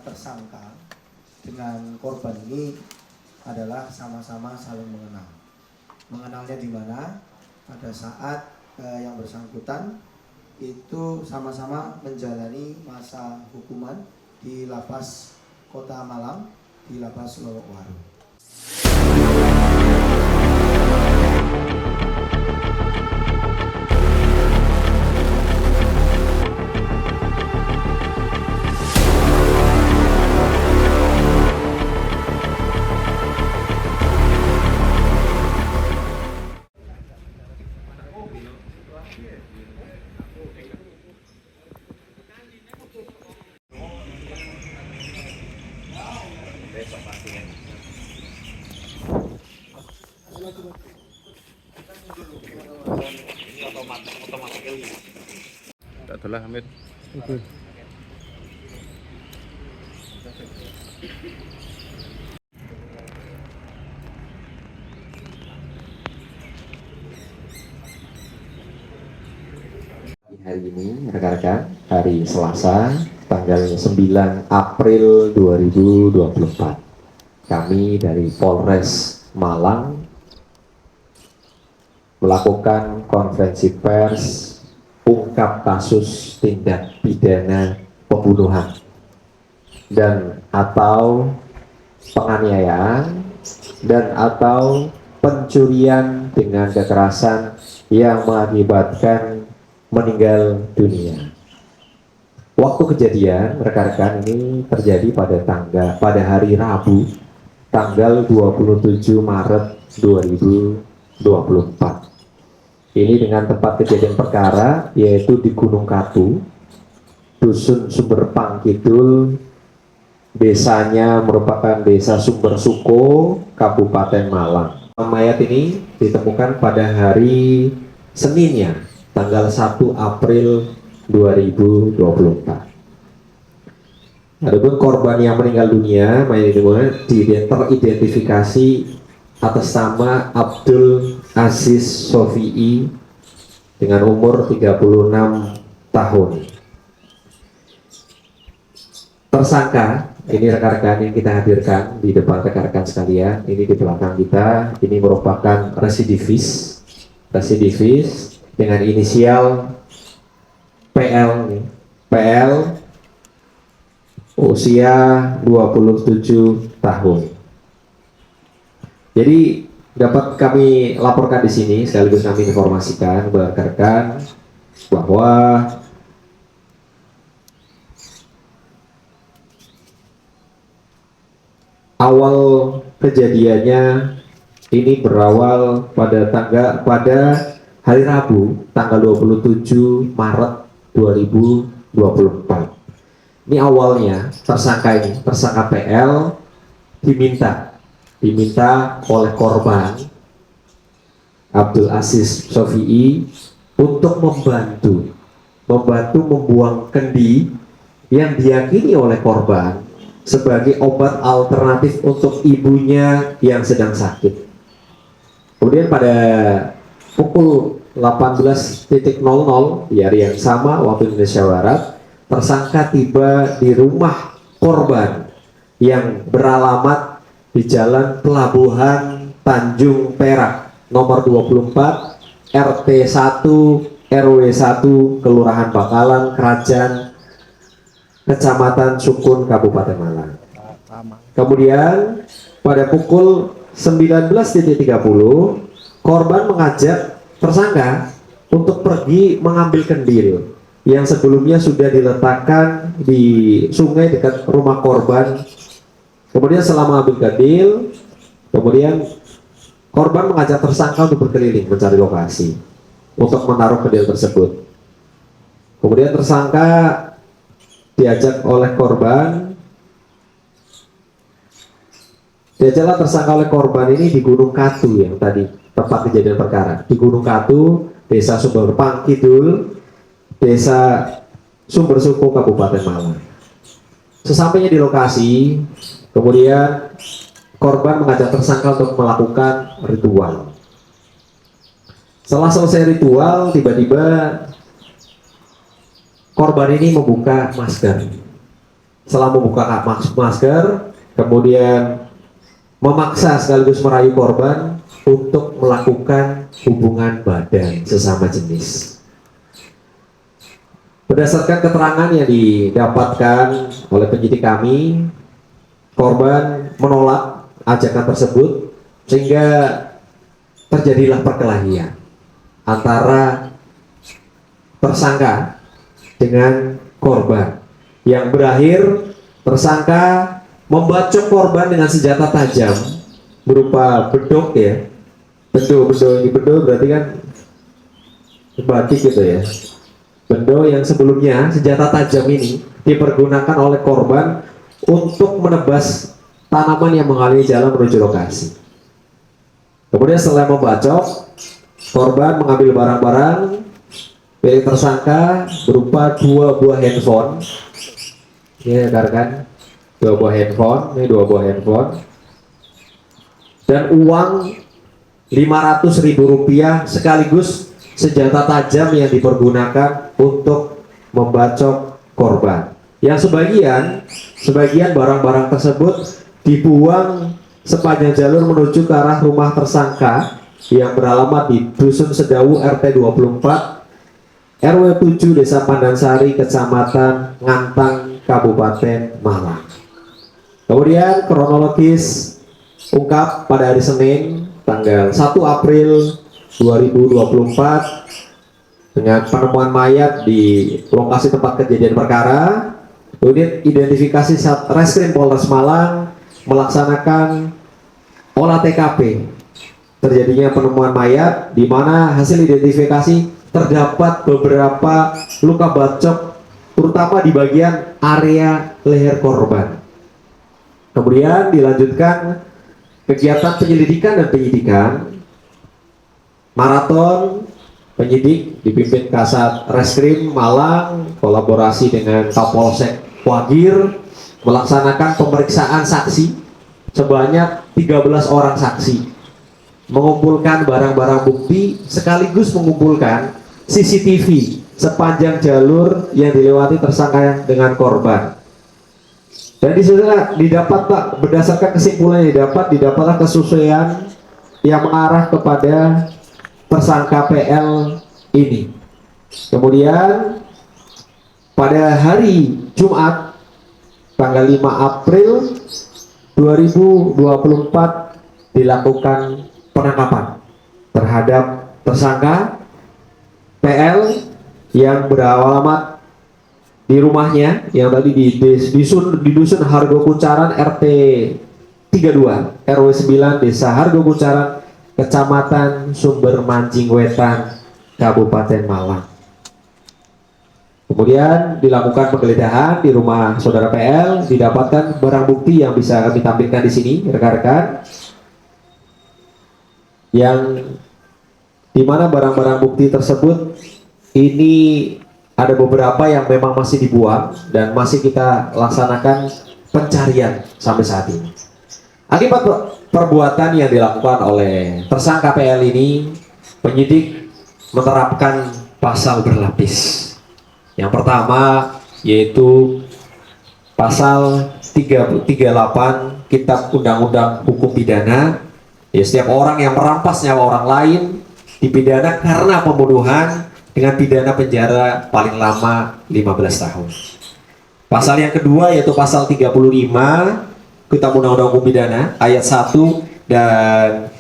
tersangka dengan korban ini adalah sama-sama saling mengenal. Mengenalnya di mana? Pada saat yang bersangkutan itu sama-sama menjalani masa hukuman di Lapas Kota Malang, di Lapas Lowokwaru. Tak adalah Hamid. Oke. Hari ini rekan-rekan, hari Selasa tanggal 9 April 2024, kami dari Polres Malang melakukan konferensi pers ungkap kasus tindak pidana pembunuhan dan atau penganiayaan dan atau pencurian dengan kekerasan yang mengakibatkan meninggal dunia. Waktu kejadian rekan-rekan ini terjadi pada hari Rabu tanggal 27 Maret 2024. Ini dengan tempat kejadian perkara yaitu di Gunung Katu, Dusun Sumberpang Kidul, desanya merupakan Desa Sumber Suko, Kabupaten Malang. Mayat ini ditemukan pada hari Seninnya, tanggal 1 April 2024. Adapun korban yang meninggal dunia, mayat ini teridentifikasi atas nama Abdul Aziz Sofi'i dengan umur 36 tahun. Tersangka, ini rekan-rekan yang kita hadirkan di depan rekan-rekan sekalian, ini di belakang kita, ini merupakan residivis dengan inisial PL, usia 27 tahun. Jadi dapat kami laporkan di sini, sekaligus kami informasikan kepada rekan-rekan bahwa awal kejadiannya ini berawal pada hari Rabu tanggal 27 Maret 2024. Ini awalnya tersangka PL diminta oleh korban Abdul Aziz Sofi'i untuk membantu membuang kendi yang diyakini oleh korban sebagai obat alternatif untuk ibunya yang sedang sakit. Kemudian pada pukul 18.00 di hari yang sama waktu Indonesia Barat, tersangka tiba di rumah korban yang beralamat di Jalan Pelabuhan Tanjung Perak nomor 24 RT 1 RW 1 Kelurahan Bakalan Kerajaan Kecamatan Sukun Kabupaten Malang. Kemudian pada pukul 19.30 korban mengajak tersangka untuk pergi mengambil kendil yang sebelumnya sudah diletakkan di sungai dekat rumah korban. Kemudian setelah mengambil kendil, kemudian korban mengajak tersangka untuk berkeliling mencari lokasi untuk menaruh kendil tersebut. Kemudian tersangka diajaklah tersangka oleh korban ini di Gunung Katu yang tadi tempat kejadian perkara, di Gunung Katu, Desa Sumberpang Kidul, Desa Sumber Suko, Kabupaten Malang. Sesampainya di lokasi, kemudian korban mengajak tersangka untuk melakukan ritual. Setelah selesai ritual, tiba-tiba korban ini membuka masker. setelah membuka masker, kemudian memaksa sekaligus merayu korban untuk melakukan hubungan badan sesama jenis. Berdasarkan keterangan yang didapatkan oleh penyidik kami, korban menolak ajakan tersebut sehingga terjadilah perkelahian antara tersangka dengan korban yang berakhir tersangka membacok korban dengan senjata tajam berupa bedok ya. Bedok ini berarti kan batik gitu ya. Bendo yang sebelumnya senjata tajam ini dipergunakan oleh korban untuk menebas tanaman yang mengaliri jalan menuju lokasi. Kemudian setelah membacok, korban mengambil barang-barang milik tersangka berupa 2 buah handphone. Ini rekan-rekan, 2 buah handphone, ini 2 buah handphone, dan uang Rp500.000 sekaligus senjata tajam yang dipergunakan untuk membacok korban. Yang sebagian barang-barang tersebut dibuang sepanjang jalur menuju ke arah rumah tersangka yang beralamat di Dusun Sedawu RT 24 RW 7 Desa Pandansari Kecamatan Ngantang Kabupaten Malang. Kemudian kronologis ungkap pada hari Senin tanggal 1 April 2024 dengan penemuan mayat di lokasi tempat kejadian perkara. Unit identifikasi Satreskrim Polres Malang melaksanakan olah TKP terjadinya penemuan mayat, di mana hasil identifikasi terdapat beberapa luka bacok terutama di bagian area leher korban. Kemudian dilanjutkan kegiatan penyelidikan dan penyidikan. Maraton penyidik dipimpin Kasat Reskrim Malang kolaborasi dengan Kapolsek Wagir melaksanakan pemeriksaan saksi sebanyak 13 orang saksi, mengumpulkan barang-barang bukti sekaligus mengumpulkan CCTV sepanjang jalur yang dilewati tersangka dengan korban. Dan disitulah didapat Pak, berdasarkan kesimpulan yang didapatlah kesesuaian yang mengarah kepada tersangka PL ini. Kemudian pada hari Jumat tanggal 5 April 2024 dilakukan penangkapan terhadap tersangka PL yang beralamat di rumahnya yang tadi di Dusun Hargo Kuncaran RT 32 RW 9 Desa Hargo Kuncaran Kecamatan Sumber Mancing Wetan, Kabupaten Malang. Kemudian dilakukan penggeledahan di rumah saudara PL, didapatkan barang bukti yang bisa kami tampilkan di sini, rekan-rekan. Yang dimana barang-barang bukti tersebut ini ada beberapa yang memang masih dibuang dan masih kita laksanakan pencarian sampai saat ini. Akibat perbuatan yang dilakukan oleh tersangka PL ini, penyidik menerapkan pasal berlapis. Yang pertama yaitu pasal 338 Kitab Undang-Undang Hukum Pidana. Ya, setiap orang yang merampas nyawa orang lain dipidana karena pembunuhan dengan pidana penjara paling lama 15 tahun. Pasal yang kedua yaitu pasal 35 Kitab Undang-Undang Hukum Pidana ayat 1 dan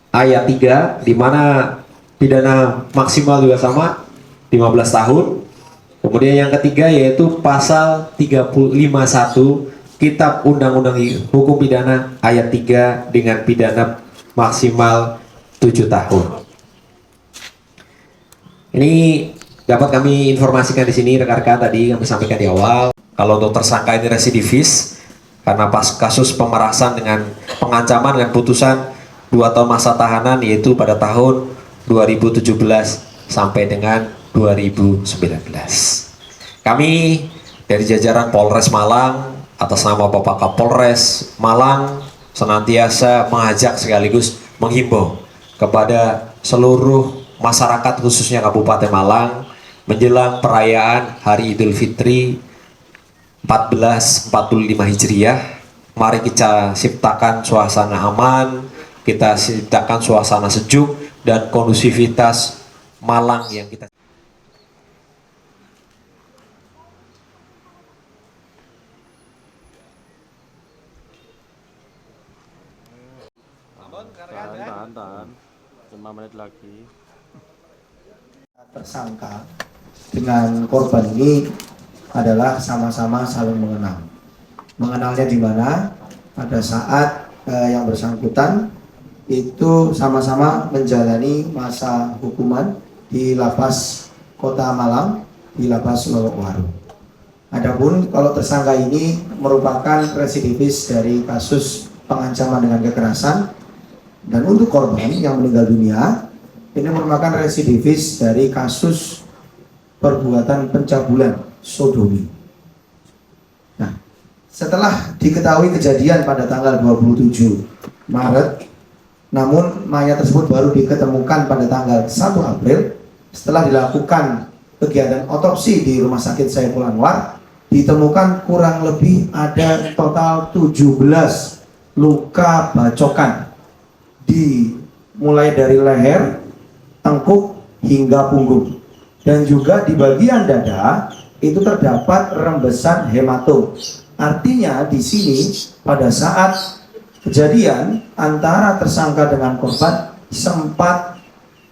ayat 3, di mana pidana maksimal juga sama 15 tahun. Kemudian yang ketiga yaitu pasal 351 Kitab Undang-Undang Hukum Pidana ayat 3 dengan pidana maksimal 7 tahun. Ini dapat kami informasikan di sini rekan-rekan, tadi kami sampaikan di awal. Kalau untuk tersangka ini residivis karena pas kasus pemerasan dengan pengancaman dengan putusan 2 tahun masa tahanan yaitu pada tahun 2017 sampai dengan 2019. Kami dari jajaran Polres Malang atas nama Bapak Kapolres Malang senantiasa mengajak sekaligus menghimbau kepada seluruh masyarakat khususnya Kabupaten Malang menjelang perayaan Hari Idul Fitri 1445 Hijriah. Mari kita ciptakan suasana aman, kita ciptakan suasana sejuk dan kondusivitas Malang yang kita tahan 5 menit lagi. Tersangka dengan korban ini adalah sama-sama saling mengenal. Mengenalnya di mana? Pada saat yang bersangkutan itu sama-sama menjalani masa hukuman di Lapas Kota Malang, di Lapas Lolokwaru. Adapun kalau tersangka ini merupakan residivis dari kasus pengancaman dengan kekerasan, dan untuk korban yang meninggal dunia ini merupakan residivis dari kasus perbuatan pencabulan sodomi. Nah, setelah diketahui kejadian pada tanggal 27 Maret, namun mayat tersebut baru diketemukan pada tanggal 1 April setelah dilakukan kegiatan otopsi di Rumah Sakit Saiful Anwar, ditemukan kurang lebih ada total 17 luka bacokan mulai dari leher, tengkuk hingga punggung, dan juga di bagian dada itu terdapat rembesan hematom. Artinya di sini pada saat kejadian antara tersangka dengan korban sempat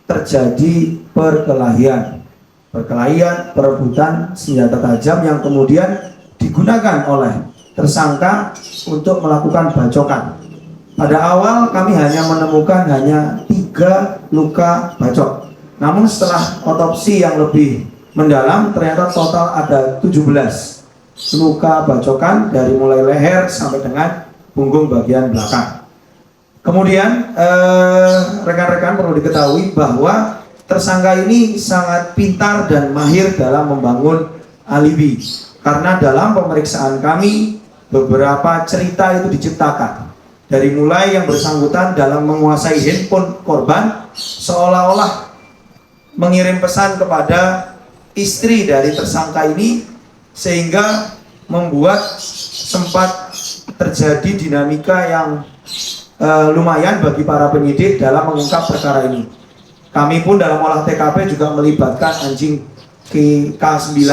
terjadi perkelahian, perebutan senjata tajam yang kemudian digunakan oleh tersangka untuk melakukan bacokan. Pada awal kami hanya menemukan 3 luka bacok. Namun setelah otopsi yang lebih mendalam ternyata total ada 17 luka bacokan dari mulai leher sampai dengan punggung bagian belakang. Kemudian rekan-rekan perlu diketahui bahwa tersangka ini sangat pintar dan mahir dalam membangun alibi. Karena dalam pemeriksaan kami beberapa cerita itu diciptakan. Dari mulai yang bersangkutan dalam menguasai handphone korban seolah-olah mengirim pesan kepada istri dari tersangka ini, sehingga membuat sempat terjadi dinamika yang lumayan bagi para penyidik dalam mengungkap perkara ini. Kami pun dalam olah TKP juga melibatkan anjing K9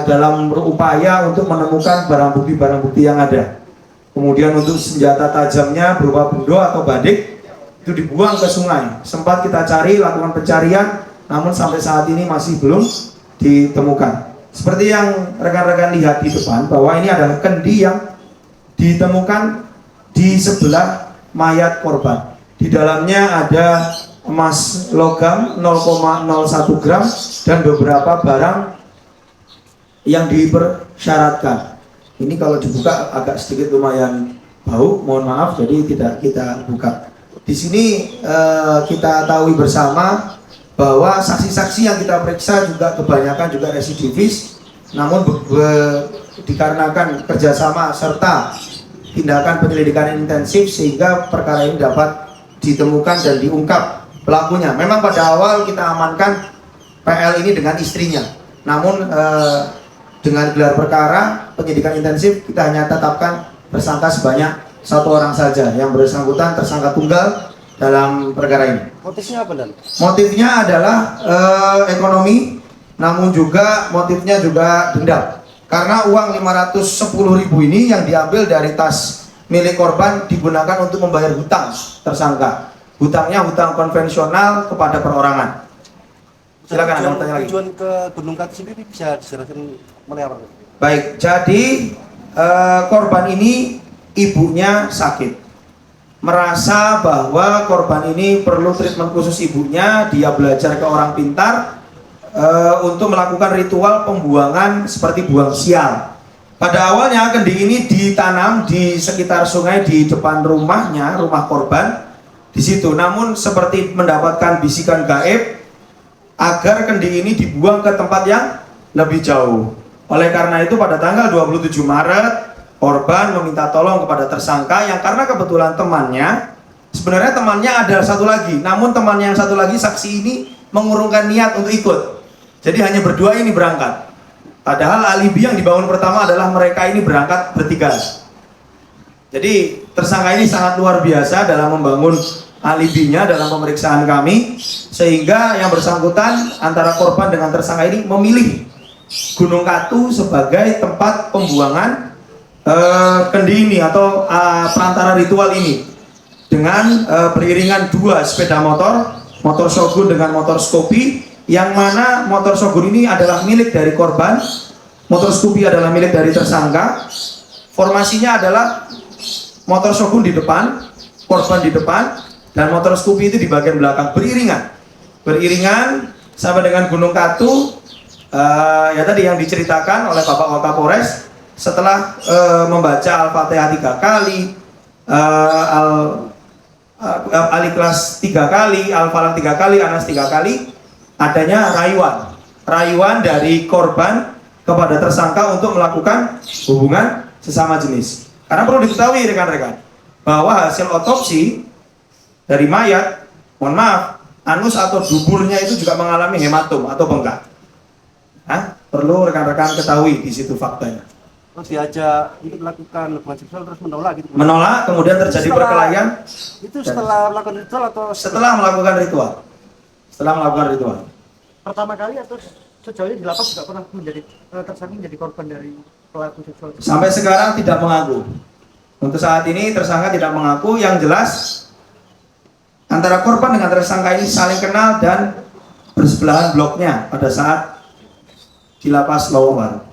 dalam berupaya untuk menemukan barang bukti yang ada. Kemudian untuk senjata tajamnya berupa bendo atau badik itu dibuang ke sungai. Sempat kita cari, lakukan pencarian, namun sampai saat ini masih belum ditemukan. Seperti yang rekan-rekan lihat di depan, bahwa ini adalah kendi yang ditemukan di sebelah mayat korban. Di dalamnya ada emas logam 0,01 gram dan beberapa barang yang dipersyaratkan. Ini kalau dibuka agak sedikit lumayan bau, mohon maaf, jadi tidak kita buka. Di sini kita tahu bersama bahwa saksi-saksi yang kita periksa juga kebanyakan juga residivis, namun dikarenakan kerjasama serta tindakan penyelidikan intensif sehingga perkara ini dapat ditemukan dan diungkap pelakunya. Memang pada awal kita amankan PL ini dengan istrinya, namun dengan gelar perkara penyidikan intensif kita hanya tetapkan tersangka sebanyak 1 orang saja, yang bersangkutan tersangka tunggal dalam perkara ini. Motifnya apa, Dan? Motifnya adalah ekonomi, namun juga motifnya juga dendam. Karena uang 510.000 ini yang diambil dari tas milik korban digunakan untuk membayar hutang tersangka. Hutangnya hutang konvensional kepada perorangan. Silakan ada bertanya lagi. Tujuan ke Gunung Katu sendiri bisa dijelaskan mulai apa? Baik, jadi korban ini ibunya sakit, merasa bahwa korban ini perlu treatment khusus ibunya. Dia belajar ke orang pintar untuk melakukan ritual pembuangan seperti buang sial. Pada awalnya kendi ini ditanam di sekitar sungai di depan rumahnya, rumah korban di situ. Namun seperti mendapatkan bisikan gaib agar kendi ini dibuang ke tempat yang lebih jauh. Oleh karena itu pada tanggal 27 Maret korban meminta tolong kepada tersangka yang karena kebetulan temannya, sebenarnya temannya ada satu lagi, namun temannya yang satu lagi saksi ini mengurungkan niat untuk ikut. Jadi hanya berdua ini berangkat. Padahal alibi yang dibangun pertama adalah mereka ini berangkat bertiga. Jadi tersangka ini sangat luar biasa dalam membangun alibinya dalam pemeriksaan kami, sehingga yang bersangkutan antara korban dengan tersangka ini memilih Gunung Katu sebagai tempat pembuangan kendi ini atau perantara ritual ini, dengan beriringan 2 sepeda motor Shogun dengan motor Scoopy, yang mana motor Shogun ini adalah milik dari korban, motor Scoopy adalah milik dari tersangka. Formasinya adalah motor Shogun di depan, korban di depan, dan motor Scoopy itu di bagian belakang, beriringan sampai dengan Gunung Katu. Ya tadi yang diceritakan oleh Bapak Wakapolres, setelah membaca Al-Fatihah 3 kali, Al-Ikhlas 3 kali, Al-Falaq 3 kali, Anas 3 kali, adanya rayuan dari korban kepada tersangka untuk melakukan hubungan sesama jenis. Karena perlu diketahui rekan-rekan, bahwa hasil otopsi dari mayat, mohon maaf, anus atau duburnya itu juga mengalami hematom atau bengkak. Perlu rekan-rekan ketahui di situ faktanya. Terus diajak untuk melakukan hubungan seksual terus menolak gitu. Menolak, kemudian terjadi perkelahian. Itu setelah melakukan ritual atau Setelah melakukan ritual. Setelah melakukan ritual. Pertama kali atau sejauh ini di lapas juga pernah menjadi tersangka menjadi korban dari pelaku seksual? Sampai sekarang tidak mengaku. Untuk saat ini tersangka tidak mengaku. Yang jelas antara korban dengan tersangka ini saling kenal dan bersebelahan bloknya pada saat di lapas Lowongan.